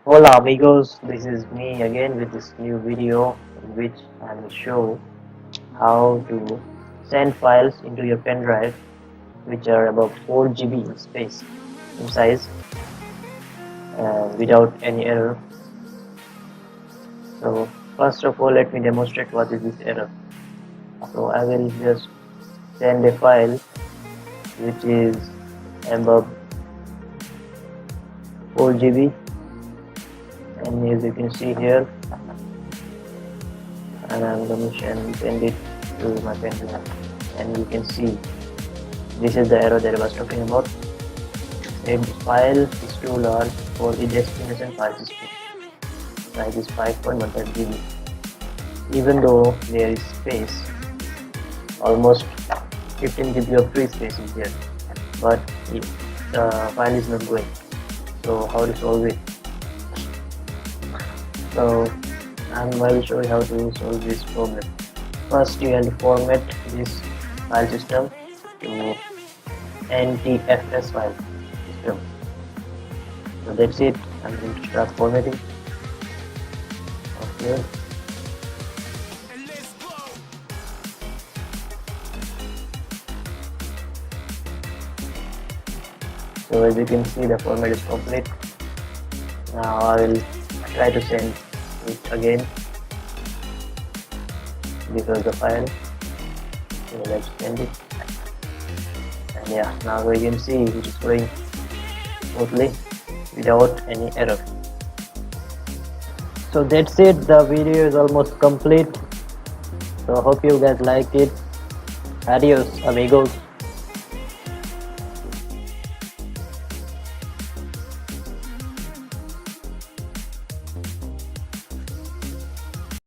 Hola amigos, this is me again with this new video in which I will show how to send files into your pen drive which are about 4 GB in space in size without any error. So first of all, let me demonstrate what is this error. So I will just send a file which is above 4 GB, and as you can see here, and I'm going to send it to my pen drive, and you can see this is the error that I was talking about. A file is too large for the destination file system. Size is 5.15 GB. Even though there is space, almost 15 GB of free space is there, but the file is not going. So how to solve it? So I will show you how to solve this problem. First, you have to format this file system to NTFS file system. So that's it. I'm going to start formatting. Okay. So as you can see, the format is complete. Now I will try to send it again. This was the file. So let's send it. And yeah, now we can see it is going smoothly without any error. So that's it. The video is almost complete. So hope you guys liked it. Adios amigos.